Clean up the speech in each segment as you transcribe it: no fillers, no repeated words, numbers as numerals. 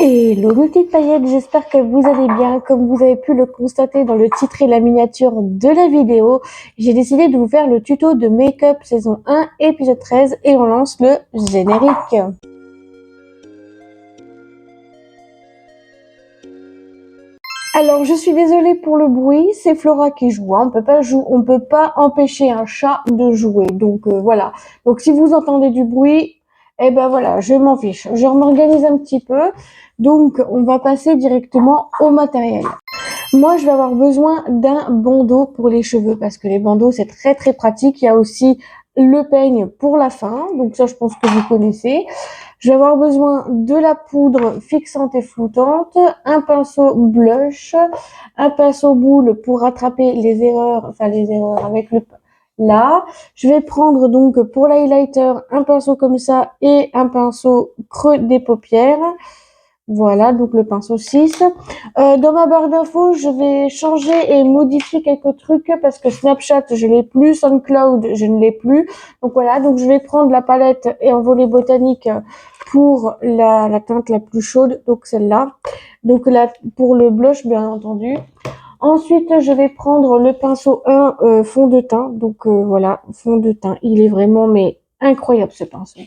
Hello mes petites paillettes, j'espère que vous allez bien. Comme vous avez pu le constater dans le titre et la miniature de la vidéo, j'ai décidé de vous faire le tuto de Make-up saison 1 épisode 13 et on lance le générique. Alors je suis désolée pour le bruit, c'est Flora qui joue, hein. On peut pas empêcher un chat de jouer, donc voilà. Donc si vous entendez du bruit, eh ben voilà, je m'en fiche. Je m'organise un petit peu, donc on va passer directement au matériel. Moi, je vais avoir besoin d'un bandeau pour les cheveux parce que les bandeaux, c'est très très pratique. Il y a aussi le peigne pour la fin, donc ça, je pense que vous connaissez. Je vais avoir besoin de la poudre fixante et floutante, un pinceau blush, un pinceau boule pour rattraper les erreurs avec le là. Je vais prendre donc pour l'highlighter un pinceau comme ça et un pinceau creux des paupières. Voilà, donc le pinceau 6. Dans ma barre d'infos, je vais changer et modifier quelques trucs parce que Snapchat, je l'ai plus, SoundCloud, je ne l'ai plus. Donc voilà, donc je vais prendre la palette et envolée botanique pour la teinte la plus chaude, donc celle-là. Donc là, pour le blush, bien entendu. Ensuite, je vais prendre le pinceau 1 fond de teint. Donc voilà, fond de teint. Il est vraiment mais incroyable ce pinceau.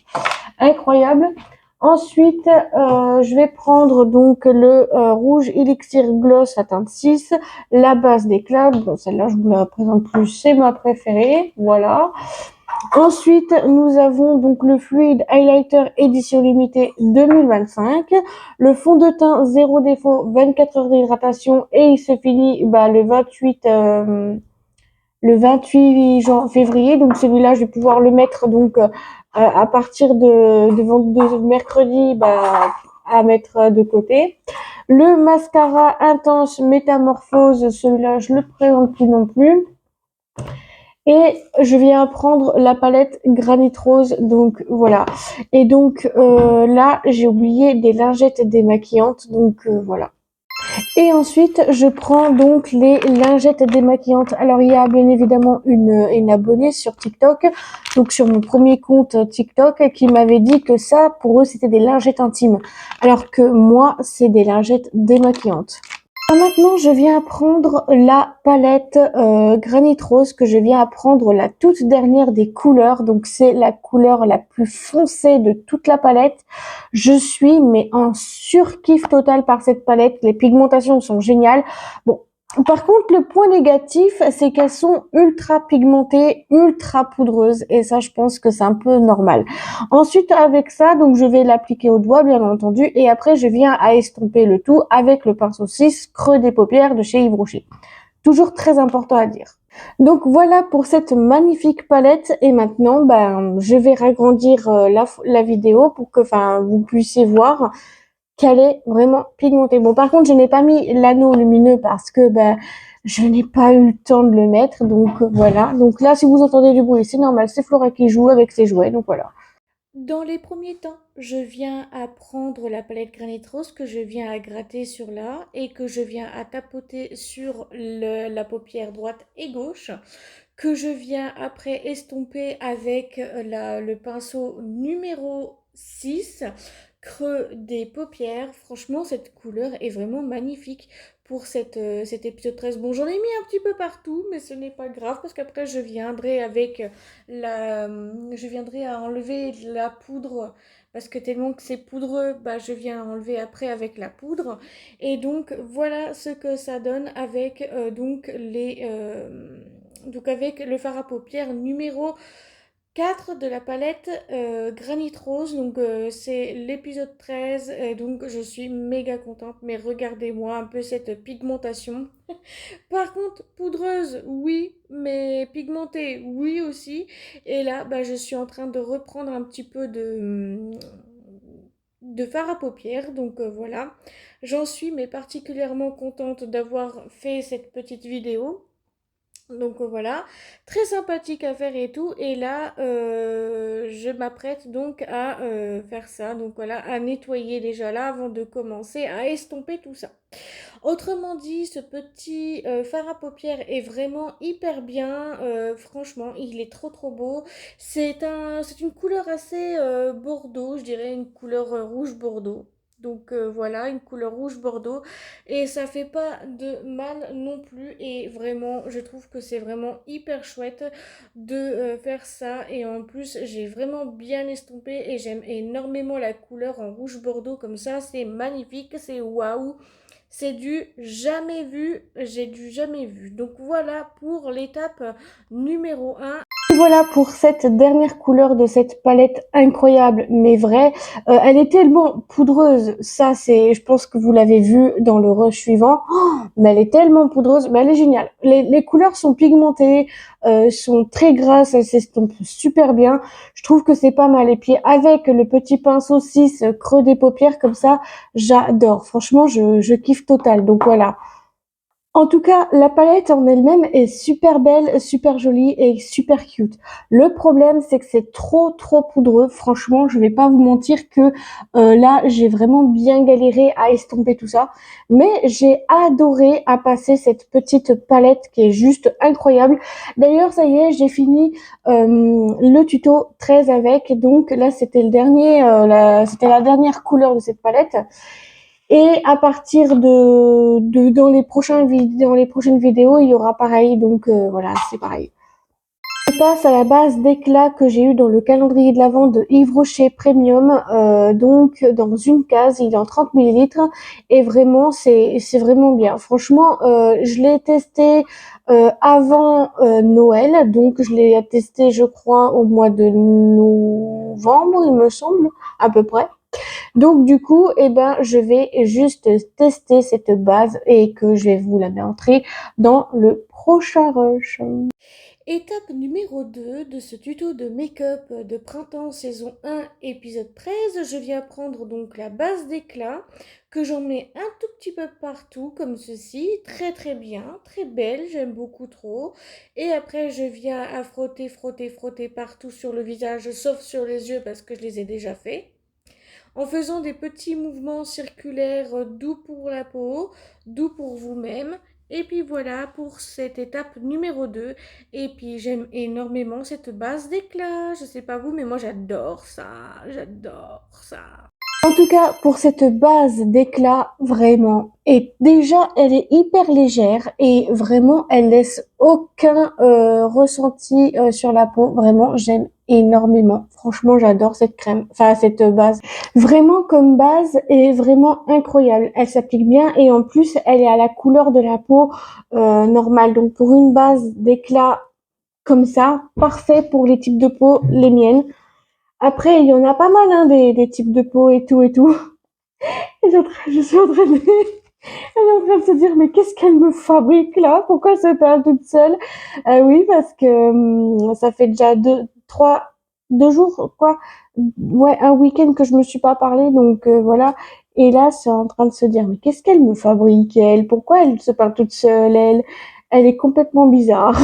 Incroyable. Ensuite, je vais prendre donc le rouge Elixir Gloss à teinte 6, la base des clouds. Bon, celle-là, je vous la présente plus, c'est ma préférée. Voilà. Ensuite, nous avons donc le Fluid Highlighter édition limitée 2025, le fond de teint zéro défaut, 24 heures d'hydratation et il se finit le 28 février. Donc celui-là, je vais pouvoir le mettre donc à partir de mercredi à mettre de côté. Le mascara intense métamorphose, celui-là, je le présente plus non plus. Et je viens prendre la palette Granit Rose, donc voilà. Et donc là, j'ai oublié des lingettes démaquillantes, donc voilà. Et ensuite, je prends donc les lingettes démaquillantes. Alors, il y a bien évidemment une abonnée sur TikTok, donc sur mon premier compte TikTok, qui m'avait dit que ça, pour eux, c'était des lingettes intimes. Alors que moi, c'est des lingettes démaquillantes. Maintenant, je viens prendre la palette Granit Rose que je viens prendre la toute dernière des couleurs. Donc, c'est la couleur la plus foncée de toute la palette. Je suis mais en surkiff total par cette palette. Les pigmentations sont géniales. Bon, par contre, le point négatif, c'est qu'elles sont ultra pigmentées, ultra poudreuses. Et ça, je pense que c'est un peu normal. Ensuite, avec ça, donc je vais l'appliquer au doigt, bien entendu, et après je viens à estomper le tout avec le pinceau 6 creux des paupières de chez Yves Rocher. Toujours très important à dire. Donc voilà pour cette magnifique palette et maintenant je vais ragrandir la vidéo pour que vous puissiez voir qu'elle est vraiment pigmentée. Bon par contre je n'ai pas mis l'anneau lumineux parce que je n'ai pas eu le temps de le mettre donc voilà. Donc là si vous entendez du bruit c'est normal, c'est Flora qui joue avec ses jouets donc voilà. Dans les premiers temps, je viens à prendre la palette Granit Rose que je viens à gratter sur là et que je viens à tapoter sur la paupière droite et gauche, que je viens après estomper avec le pinceau numéro 6 creux des paupières. Franchement, cette couleur est vraiment magnifique pour cet épisode 13. Bon, j'en ai mis un petit peu partout, mais ce n'est pas grave parce qu'après, je viendrai à enlever la poudre parce que tellement que c'est poudreux, je viens enlever après avec la poudre. Et donc, voilà ce que ça donne avec donc avec le fard à paupières numéro 4 de la palette Granit Rose. Donc c'est l'épisode 13 et donc je suis méga contente. Mais regardez-moi un peu cette pigmentation. Par contre, poudreuse, oui, mais pigmentée, oui aussi. Et là, je suis en train de reprendre un petit peu de fard à paupières. Donc voilà, j'en suis mais particulièrement contente d'avoir fait cette petite vidéo. Donc voilà, très sympathique à faire et tout. Et là, je m'apprête donc à faire ça. Donc voilà, à nettoyer déjà là avant de commencer à estomper tout ça. Autrement dit, ce petit fard à paupières est vraiment hyper bien. Franchement, il est trop trop beau. C'est une couleur assez bordeaux, je dirais une couleur rouge bordeaux. Donc voilà, une couleur rouge bordeaux et ça fait pas de mal non plus et vraiment je trouve que c'est vraiment hyper chouette de faire ça et en plus j'ai vraiment bien estompé et j'aime énormément la couleur en rouge bordeaux comme ça, c'est magnifique, c'est waouh, c'est du jamais vu, j'ai du jamais vu. Donc voilà pour l'étape numéro un. Voilà pour cette dernière couleur de cette palette incroyable mais vraie. Elle est tellement poudreuse, ça c'est, je pense que vous l'avez vu dans le rush suivant, mais elle est tellement poudreuse, mais elle est géniale. Les couleurs sont pigmentées, sont très grasses, elles s'estompent super bien. Je trouve que c'est pas mal. Et puis avec le petit pinceau 6 creux des paupières comme ça, j'adore. Franchement, je kiffe total. Donc voilà. En tout cas, la palette en elle-même est super belle, super jolie et super cute. Le problème, c'est que c'est trop poudreux. Franchement, je vais pas vous mentir que là, j'ai vraiment bien galéré à estomper tout ça. Mais j'ai adoré à passer cette petite palette qui est juste incroyable. D'ailleurs, ça y est, j'ai fini le tuto 13 avec. Donc là, c'était le dernier, c'était la dernière couleur de cette palette. Et à partir de dans les prochaines vidéos, il y aura pareil. Donc voilà, c'est pareil. Je passe à la base d'éclat que j'ai eu dans le calendrier de l'Avent de Yves Rocher Premium. Donc dans une case, il est en 30 millilitres et vraiment c'est vraiment bien. Franchement, je l'ai testé avant Noël, donc je l'ai testé je crois au mois de novembre, il me semble à peu près. Donc du coup, eh ben, je vais juste tester cette base et que je vais vous la montrer dans le prochain rush. Étape numéro 2 de ce tuto de make-up de printemps saison 1 épisode 13, je viens prendre donc la base d'éclat que j'en mets un tout petit peu partout comme ceci, très bien, très belle, j'aime beaucoup trop. Et après je viens à frotter partout sur le visage sauf sur les yeux parce que je les ai déjà fait en faisant des petits mouvements circulaires doux pour la peau, doux pour vous-même. Et puis voilà pour cette étape numéro 2. Et puis j'aime énormément cette base d'éclat. Je sais pas vous, mais moi j'adore ça. J'adore ça. En tout cas, pour cette base d'éclat, vraiment, et déjà, elle est hyper légère et vraiment, elle laisse aucun ressenti sur la peau. Vraiment, j'aime énormément. Franchement, j'adore cette crème, enfin cette base. Vraiment, comme base, elle est vraiment incroyable. Elle s'applique bien et en plus, elle est à la couleur de la peau normale. Donc, pour une base d'éclat comme ça, parfait pour les types de peau, les miennes. Après, il y en a pas mal, hein, des types de peau et tout et tout. Je suis en train de, elle est en train de se dire, mais qu'est-ce qu'elle me fabrique là? Pourquoi elle se parle toute seule? Oui, parce que ça fait déjà 2 jours, quoi. Ouais, un week-end que je me suis pas parlé, donc voilà. Et là, c'est en train de se dire, mais qu'est-ce qu'elle me fabrique, elle? Pourquoi elle se parle toute seule, elle? Elle est complètement bizarre.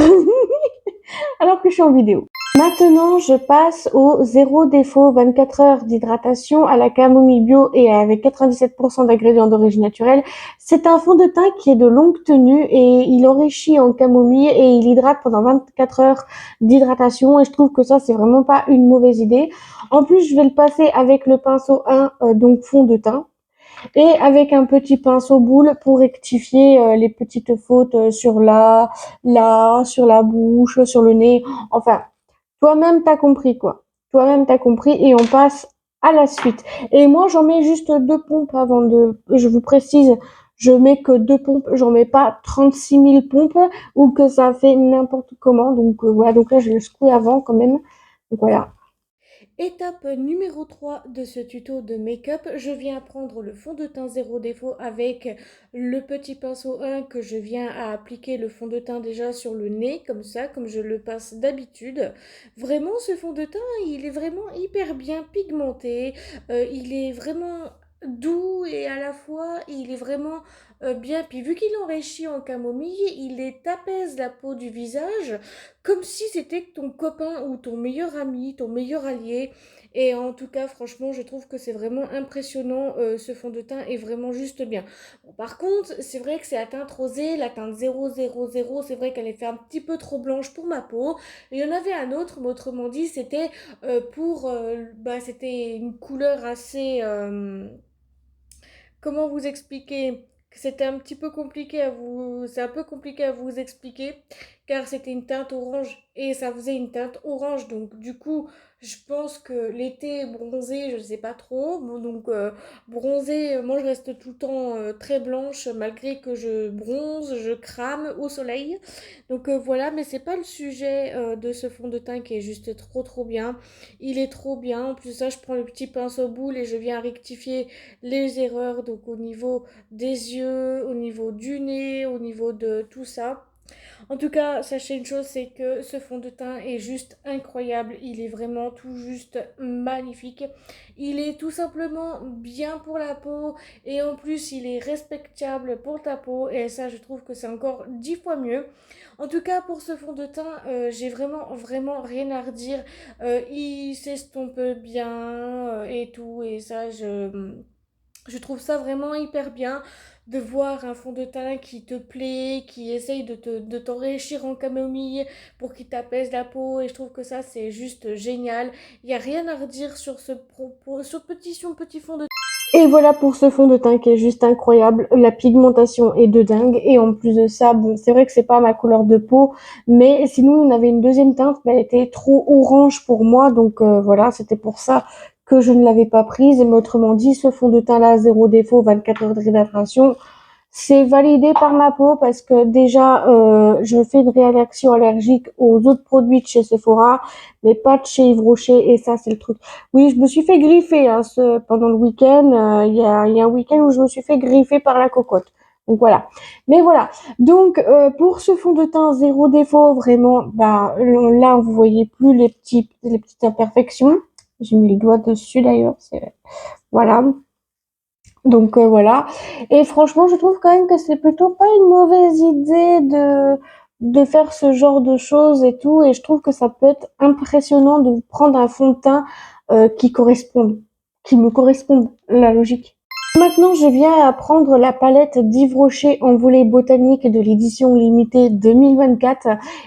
Alors que je suis en vidéo. Maintenant, je passe au zéro défaut 24 heures d'hydratation à la camomille bio et avec 97% d'ingrédients d'origine naturelle. C'est un fond de teint qui est de longue tenue et il enrichit en camomille et il hydrate pendant 24 heures d'hydratation et je trouve que ça, c'est vraiment pas une mauvaise idée. En plus, je vais le passer avec le pinceau 1, donc fond de teint et avec un petit pinceau boule pour rectifier les petites fautes sur la bouche, sur le nez. Enfin, toi-même t'as compris quoi. Toi-même t'as compris et on passe à la suite. Et moi j'en mets juste 2 pompes avant de. Je vous précise, je mets que 2 pompes. J'en mets pas 36 000 pompes ou que ça fait n'importe comment. Donc voilà. Donc là je le secoue avant quand même. Donc voilà. Étape numéro 3 de ce tuto de make-up, je viens prendre le fond de teint zéro défaut avec le petit pinceau 1 que je viens à appliquer le fond de teint déjà sur le nez, comme ça, comme je le passe d'habitude. Vraiment, ce fond de teint, il est vraiment hyper bien pigmenté, il est vraiment doux et à la fois, il est vraiment bien. Puis vu qu'il enrichit en camomille, il est apaise la peau du visage comme si c'était ton copain ou ton meilleur ami, ton meilleur allié. Et en tout cas, franchement, je trouve que c'est vraiment impressionnant. Ce fond de teint est vraiment juste bien. Bon, par contre, c'est vrai que c'est la teinte rosée, la teinte 000. C'est vrai qu'elle est fait un petit peu trop blanche pour ma peau. Il y en avait un autre, mais autrement dit, c'était c'était une couleur assez comment vous expliquer que c'était un petit peu compliqué à vous, c'est un peu compliqué à vous expliquer car c'était une teinte orange et ça faisait une teinte orange donc du coup je pense que l'été bronzé je ne sais pas trop bon, donc bronzé moi je reste tout le temps très blanche malgré que je bronze je crame au soleil donc voilà mais c'est pas le sujet de ce fond de teint qui est juste trop bien il est trop bien en plus de ça je prends le petit pinceau boule et je viens rectifier les erreurs donc au niveau des yeux, au niveau du nez, au niveau de tout ça. En tout cas, sachez une chose, c'est que ce fond de teint est juste incroyable. Il est vraiment tout juste magnifique. Il est tout simplement bien pour la peau et en plus il est respectable pour ta peau et ça je trouve que c'est encore 10 fois mieux. En tout cas pour ce fond de teint, j'ai vraiment rien à redire. Il s'estompe bien et tout et ça je trouve ça vraiment hyper bien de voir un fond de teint qui te plaît, qui essaye de t'enrichir en camomille pour qu'il t'apaise la peau et je trouve que ça c'est juste génial. Il n'y a rien à redire sur ce propos, sur petit fond de Et voilà pour ce fond de teint qui est juste incroyable. La pigmentation est de dingue. Et en plus de ça, bon, c'est vrai que c'est pas ma couleur de peau, mais sinon on avait une deuxième teinte, mais elle était trop orange pour moi. Donc voilà, c'était pour ça que je ne l'avais pas prise. Mais autrement dit, ce fond de teint là, zéro défaut, 24 heures d'hydratation, c'est validé par ma peau parce que déjà, je fais une réaction allergique aux autres produits de chez Sephora, mais pas de chez Yves Rocher, et ça, c'est le truc. Oui, je me suis fait griffer hein, pendant le week-end. Il y a un week-end où je me suis fait griffer par la cocotte. Donc voilà. Mais voilà. Donc pour ce fond de teint zéro défaut, vraiment, bah là, vous voyez plus les petites imperfections. J'ai mis les doigts dessus d'ailleurs. Voilà. Donc voilà. Et franchement, je trouve quand même que c'est plutôt pas une mauvaise idée de faire ce genre de choses et tout. Et je trouve que ça peut être impressionnant de prendre un fond de teint qui me corresponde, la logique. Maintenant, je viens à prendre la palette d'Yves Rocher en volet botanique de l'édition limitée 2024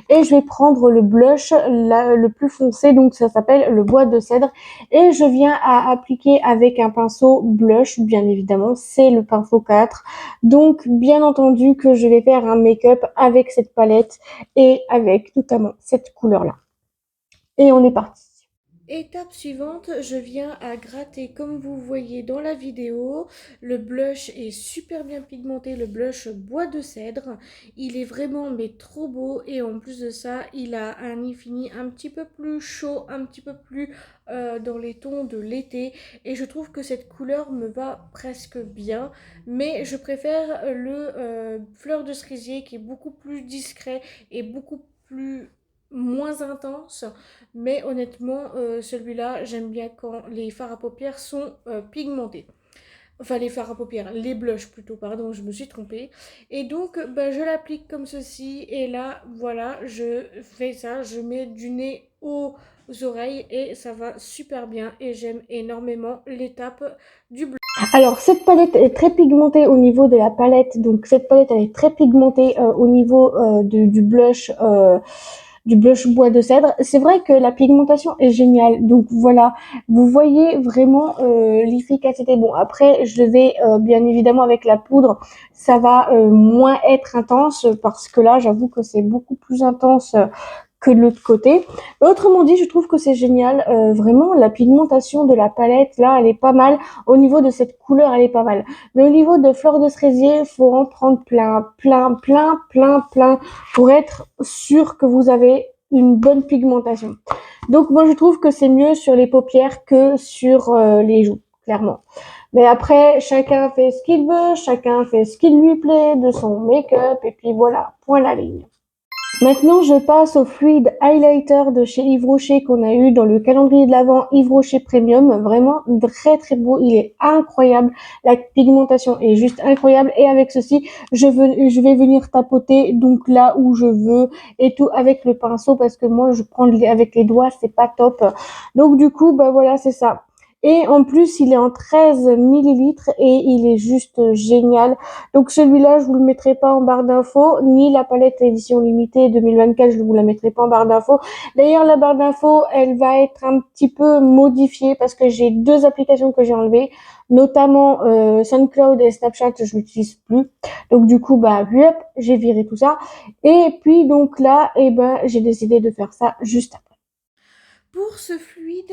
et je vais prendre le blush le plus foncé, donc ça s'appelle le bois de cèdre et je viens à appliquer avec un pinceau blush, bien évidemment, c'est le pinceau 4. Donc, bien entendu que je vais faire un make-up avec cette palette et avec notamment cette couleur-là. Et on est parti. étape suivante, je viens à gratter comme vous voyez dans la vidéo. Le blush est super bien pigmenté, le blush bois de cèdre. Il est vraiment mais trop beau et en plus de ça, il a un fini un petit peu plus chaud, un petit peu plus dans les tons de l'été. Et je trouve que cette couleur me va presque bien. Mais je préfère le fleur de cerisier qui est beaucoup plus discret et beaucoup plus moins intense mais honnêtement celui-là j'aime bien quand les fards à paupières sont pigmentés enfin les fards à paupières, les blushs plutôt, pardon, je me suis trompée. Et donc, bah, je l'applique comme ceci, et là, voilà, je fais ça, je mets du nez aux oreilles, et ça va super bien, et j'aime énormément l'étape du blush. Alors cette palette est très pigmentée au niveau de la palette, donc cette palette elle est très pigmentée au niveau du blush bois de cèdre. C'est vrai que la pigmentation est géniale, donc voilà, vous voyez vraiment l'efficacité. Bon après je vais bien évidemment avec la poudre, ça va moins être intense parce que là j'avoue que c'est beaucoup plus intense que de l'autre côté. Autrement dit, je trouve que c'est génial. Vraiment, la pigmentation de la palette, là, elle est pas mal. Au niveau de cette couleur, elle est pas mal. Mais au niveau de fleur de cerisier, il faut en prendre plein pour être sûr que vous avez une bonne pigmentation. Donc moi, je trouve que c'est mieux sur les paupières que sur les joues, clairement. Mais après, chacun fait ce qu'il veut, chacun fait ce qui lui plaît de son make-up, et puis voilà, point la ligne. Maintenant, je passe au fluide highlighter de chez Yves Rocher qu'on a eu dans le calendrier de l'Avent Yves Rocher Premium. Vraiment très beau, il est incroyable. La pigmentation est juste incroyable. Et avec ceci, je vais venir tapoter donc là où je veux et tout avec le pinceau parce que moi je prends avec les doigts, c'est pas top. Donc du coup, bah voilà, c'est ça. Et en plus, il est en 13 millilitres et il est juste génial. Donc celui-là, je vous le mettrai pas en barre d'infos, ni la palette édition limitée 2024, je vous la mettrai pas en barre d'infos. D'ailleurs, la barre d'infos, elle va être un petit peu modifiée parce que j'ai deux applications que j'ai enlevées, notamment SoundCloud et Snapchat, je l'utilise plus. Donc du coup, bah, hop, j'ai viré tout ça. Et puis donc là, eh ben, j'ai décidé de faire ça juste après. Pour ce fluide,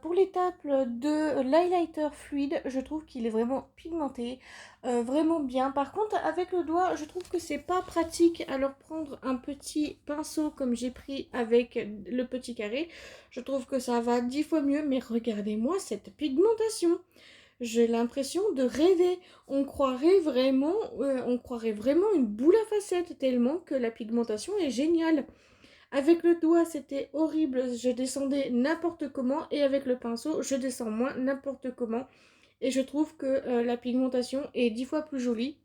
pour l'étape de l'highlighter fluide, je trouve qu'il est vraiment pigmenté, vraiment bien. Par contre, avec le doigt, je trouve que c'est pas pratique. Alors prendre un petit pinceau comme j'ai pris avec le petit carré, je trouve que ça va 10 fois mieux. Mais regardez-moi cette pigmentation. J'ai l'impression de rêver. On croirait vraiment une boule à facettes tellement que la pigmentation est géniale. Avec le doigt, c'était horrible, je descendais n'importe comment et avec le pinceau, je descends moins n'importe comment. Et je trouve que la pigmentation est 10 fois plus jolie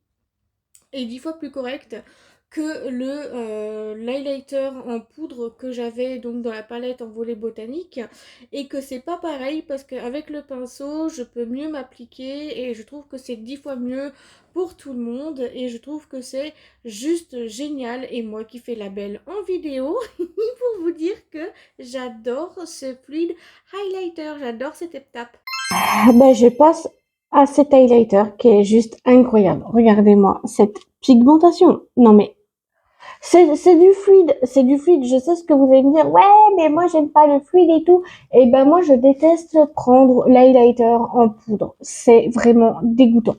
et 10 fois plus correcte que l'highlighter en poudre que j'avais donc dans la palette en volet botanique, et que c'est pas pareil parce qu'avec le pinceau je peux mieux m'appliquer et je trouve que c'est 10 fois mieux pour tout le monde et je trouve que c'est juste génial. Et moi qui fais la belle en vidéo pour vous dire que j'adore ce fluide highlighter, j'adore cette étape. Ah ben, je passe à cet highlighter qui est juste incroyable. Regardez-moi cette pigmentation. Non mais c'est du fluide, c'est du fluide. Je sais ce que vous allez me dire. Ouais, mais moi j'aime pas le fluide et tout. Et ben moi je déteste prendre l'highlighter en poudre. C'est vraiment dégoûtant.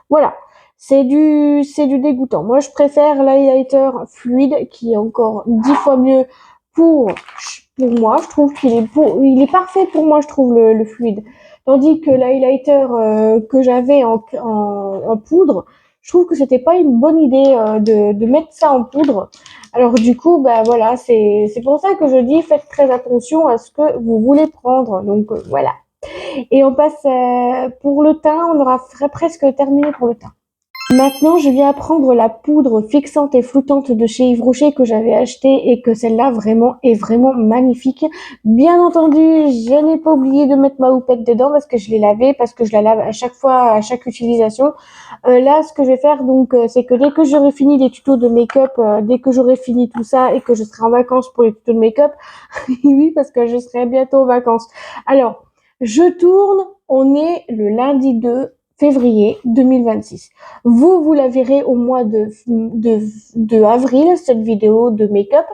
Voilà, c'est du dégoûtant. Moi je préfère l'highlighter fluide qui est encore 10 fois mieux pour pour moi. Je trouve il est parfait pour moi. Je trouve le fluide. Tandis que l'highlighter que j'avais en poudre, je trouve que c'était pas une bonne idée de mettre ça en poudre. Alors du coup, bah voilà, c'est pour ça que je dis faites très attention à ce que vous voulez prendre. Donc voilà. Et on passe pour le teint, on aura presque terminé pour le teint. Maintenant, je viens prendre la poudre fixante et flottante de chez Yves Rocher que j'avais achetée et que celle-là vraiment est vraiment magnifique. Bien entendu, je n'ai pas oublié de mettre ma houppette dedans parce que je l'ai lavée, parce que je la lave à chaque fois, à chaque utilisation. Là, ce que je vais faire, donc, c'est que dès que j'aurai fini les tutos de make-up, dès que j'aurai fini tout ça et que je serai en vacances pour les tutos de make-up, oui, parce que je serai bientôt en vacances. Alors, je tourne, on est le lundi 2 février 2026. Vous la verrez au mois de avril, cette vidéo de make-up.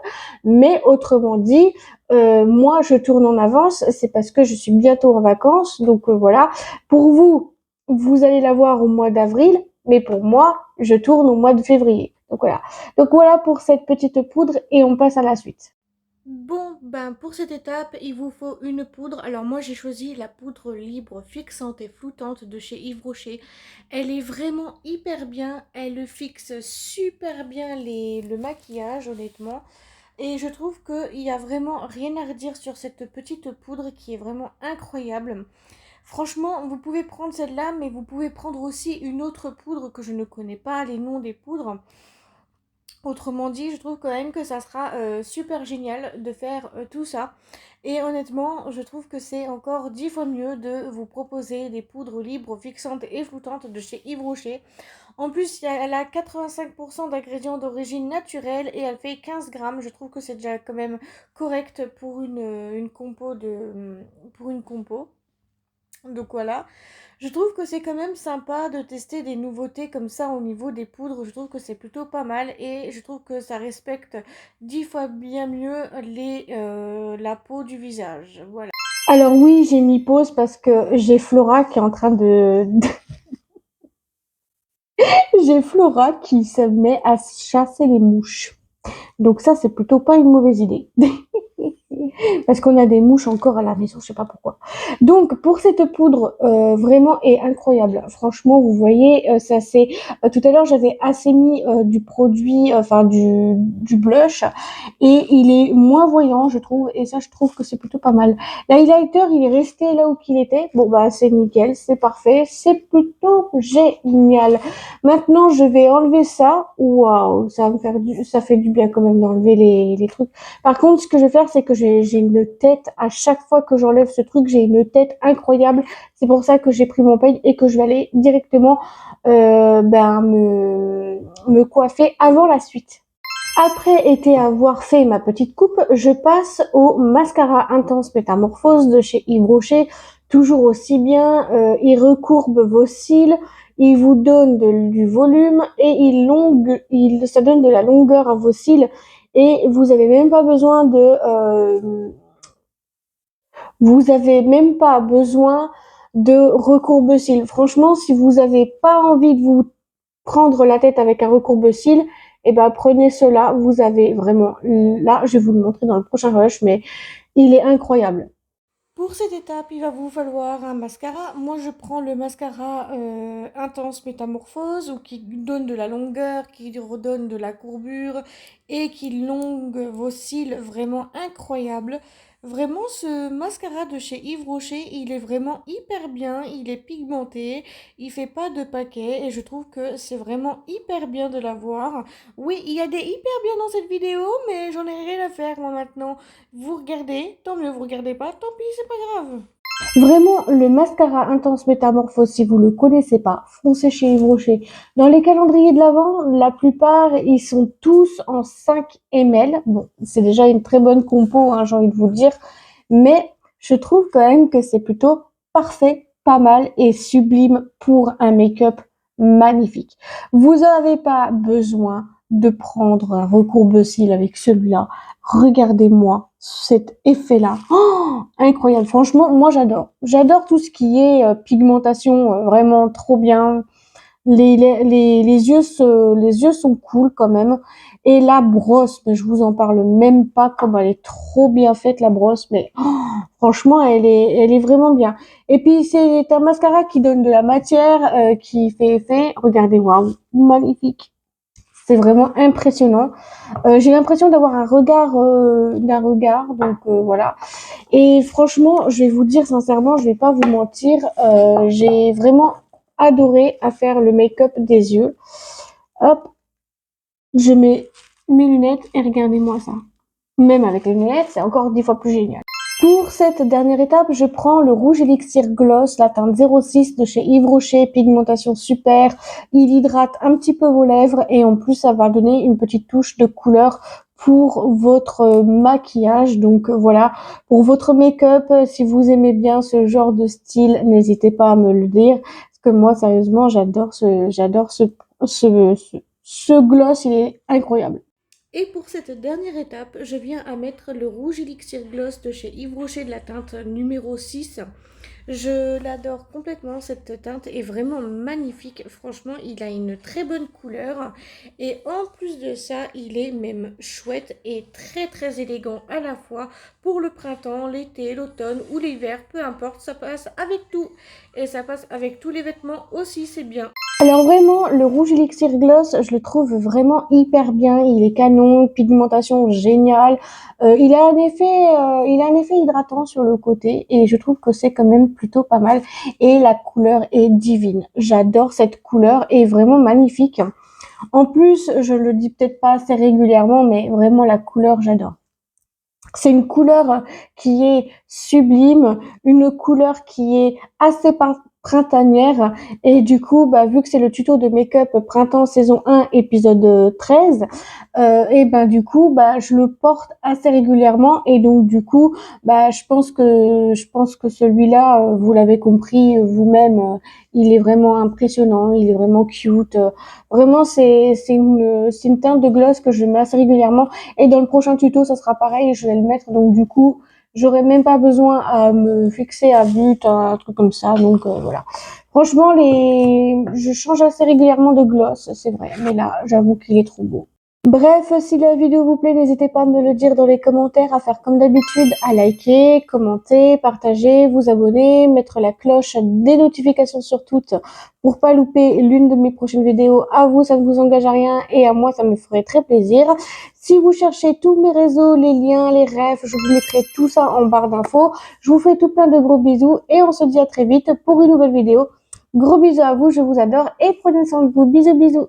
Mais autrement dit, moi, je tourne en avance. C'est parce que je suis bientôt en vacances. Donc voilà. Pour vous, vous allez la voir au mois d'avril. Mais pour moi, je tourne au mois de février. Donc voilà. Donc voilà pour cette petite poudre et on passe à la suite. Bon, ben pour cette étape, il vous faut une poudre. Alors moi j'ai choisi la poudre libre fixante et flottante de chez Yves Rocher. Elle est vraiment hyper bien, elle fixe super bien le maquillage honnêtement. Et je trouve qu'il n'y a vraiment rien à redire sur cette petite poudre qui est vraiment incroyable. Franchement, vous pouvez prendre celle-là, mais vous pouvez prendre aussi une autre poudre que je ne connais pas les noms des poudres. Autrement dit, je trouve quand même que ça sera super génial de faire tout ça. Et honnêtement, je trouve que c'est encore 10 fois mieux de vous proposer des poudres libres, fixantes et floutantes de chez Yves Rocher. En plus, elle a 85% d'ingrédients d'origine naturelle et elle fait 15 grammes. Je trouve que c'est déjà quand même correct pour une compo pour une compo. Donc voilà. Je trouve que c'est quand même sympa de tester des nouveautés comme ça au niveau des poudres. Je trouve que c'est plutôt pas mal et je trouve que ça respecte 10 fois bien mieux la peau du visage. Voilà. Alors oui, j'ai mis pause parce que j'ai Flora qui est en train j'ai Flora qui se met à chasser les mouches. Donc ça, c'est plutôt pas une mauvaise idée. Parce qu'on a des mouches encore à la maison, je sais pas pourquoi. Donc pour cette poudre vraiment est incroyable. Franchement, vous voyez, ça c'est tout à l'heure j'avais assez mis du produit, enfin du blush et il est moins voyant, je trouve, et ça je trouve que c'est plutôt pas mal. L'highlighter, il est resté là où qu'il était. Bon bah c'est nickel, c'est parfait, c'est plutôt génial. Maintenant, je vais enlever ça. Waouh, ça va me faire ça fait du bien quand même d'enlever les trucs. Par contre, ce que je vais faire, c'est que je j'ai une tête, à chaque fois que j'enlève ce truc, j'ai une tête incroyable. C'est pour ça que j'ai pris mon peigne et que je vais aller directement me coiffer avant la suite. Après avoir fait ma petite coupe, je passe au mascara intense métamorphose de chez Yves Rocher. Toujours aussi bien, il recourbe vos cils, il vous donne du volume et ça donne de la longueur à vos cils. Et vous avez même pas besoin de recourbe-cils. Franchement, si vous avez pas envie de vous prendre la tête avec un recourbe-cils, eh ben prenez cela. Vous avez vraiment, là, je vais vous le montrer dans le prochain rush, mais il est incroyable. Pour cette étape, il va vous falloir un mascara. Moi, je prends le mascara Intense Métamorphose ou qui donne de la longueur, qui redonne de la courbure et qui longue vos cils vraiment incroyable. Vraiment, ce mascara de chez Yves Rocher, il est vraiment hyper bien, il est pigmenté, il fait pas de paquet et je trouve que c'est vraiment hyper bien de l'avoir. Oui, il y a des hyper bien dans cette vidéo, mais j'en ai rien à faire moi maintenant. Vous regardez, tant mieux, vous regardez pas, tant pis, c'est pas grave. Vraiment, le mascara Intense Métamorphose, si vous le connaissez pas, foncez chez Yves Rocher. Dans les calendriers de l'Avent, la plupart, ils sont tous en 5 ml. Bon, c'est déjà une très bonne compo, hein, j'ai envie de vous dire. Mais je trouve quand même que c'est plutôt parfait, pas mal et sublime pour un make-up magnifique. Vous n'avez pas besoin de prendre un recourbe-cils avec celui-là. Regardez-moi cet effet-là. Oh, incroyable. Franchement, moi j'adore. J'adore tout ce qui est pigmentation, vraiment trop bien. Les yeux sont cool quand même. Et la brosse, mais je vous en parle même pas comme elle est trop bien faite la brosse. Mais oh, franchement, elle est vraiment bien. Et puis c'est un mascara qui donne de la matière, qui fait effet. Regardez, waouh, magnifique. C'est vraiment impressionnant. J'ai l'impression d'avoir d'un regard, donc voilà. Et franchement, je vais vous dire sincèrement, je vais pas vous mentir, j'ai vraiment adoré à faire le make-up des yeux. Hop, je mets mes lunettes et regardez-moi ça. Même avec les lunettes, c'est encore 10 fois plus génial. Pour cette dernière étape, je prends le rouge Elixir Gloss, la teinte 06 de chez Yves Rocher, pigmentation super. Il hydrate un petit peu vos lèvres et en plus, ça va donner une petite touche de couleur pour votre maquillage. Donc voilà, pour votre make-up, si vous aimez bien ce genre de style, n'hésitez pas à me le dire. Parce que moi, sérieusement, ce gloss, il est incroyable. Et pour cette dernière étape, je viens à mettre le rouge Elixir Gloss de chez Yves Rocher de la teinte numéro 6. Je l'adore complètement, cette teinte est vraiment magnifique. Franchement, il a une très bonne couleur. Et en plus de ça, il est même chouette et très très élégant à la fois pour le printemps, l'été, l'automne ou l'hiver. Peu importe, ça passe avec tout. Et ça passe avec tous les vêtements aussi, c'est bien. Alors vraiment, le rouge Elixir Gloss, je le trouve vraiment hyper bien. Il est canon, pigmentation géniale. Il a un effet hydratant sur le côté et je trouve que c'est quand même plutôt pas mal. Et la couleur est divine. J'adore cette couleur, est vraiment magnifique. En plus, je le dis peut-être pas assez régulièrement, mais vraiment la couleur, j'adore. C'est une couleur qui est sublime, une couleur qui est assez printanière et du coup, bah, vu que c'est le tuto de make-up printemps saison 1 épisode 13, et ben du coup, bah, je le porte assez régulièrement et donc du coup, bah, je pense que celui-là, vous l'avez compris vous-même, il est vraiment impressionnant, il est vraiment cute. Vraiment, c'est une teinte de gloss que je mets assez régulièrement et dans le prochain tuto, ça sera pareil, je vais le mettre. Donc du coup, j'aurais même pas besoin à me fixer à but, un truc comme ça. Donc voilà. Franchement, je change assez régulièrement de gloss, c'est vrai. Mais là, j'avoue qu'il est trop beau. Bref, si la vidéo vous plaît, n'hésitez pas à me le dire dans les commentaires, à faire comme d'habitude, à liker, commenter, partager, vous abonner, mettre la cloche des notifications sur toutes pour pas louper l'une de mes prochaines vidéos. À vous, ça ne vous engage à rien et à moi, ça me ferait très plaisir. Si vous cherchez tous mes réseaux, les liens, les refs, je vous mettrai tout ça en barre d'infos. Je vous fais tout plein de gros bisous et on se dit à très vite pour une nouvelle vidéo. Gros bisous à vous, je vous adore et prenez soin de vous. Bisous, bisous.